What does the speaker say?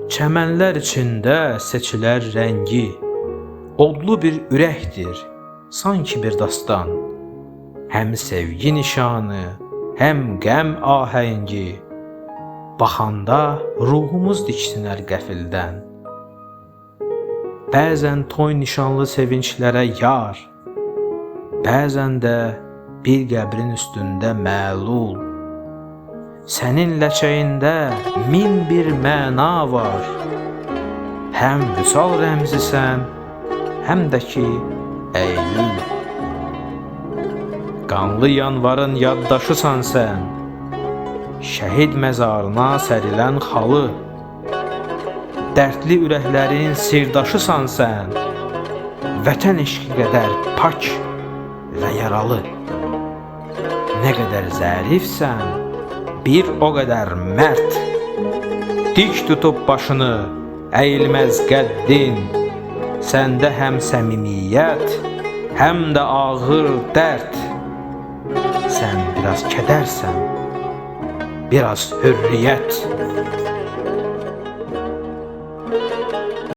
Çəmənlər içində seçilər rəngi, odlu bir ürəkdir, sanki bir dastan. Həm sevgi nişanı, həm qəm ahəngi, baxanda ruhumuz diksinər qəfildən. Bəzən toy nişanlı sevinclərə yar, bəzən də bir qəbrin üstündə məlul. Sənin ləçəyində min bir məna var, həm vüsal rəmzisən, həm də ki Eylül. Qanlı yanvarın yaddaşısan sən, şəhid məzarına sərilən xalı. Dərdli ürəklərin sirdaşısan sən, vətən eşqi qədər pak və yaralı. Nə qədər zərifsən, bir o qədər mərd. Dik tutub başını, əyilməz qəddin. Səndə həm səmimiyyət, həm də ağır dərd. Sən biraz kədərsən, biraz hürriyyət.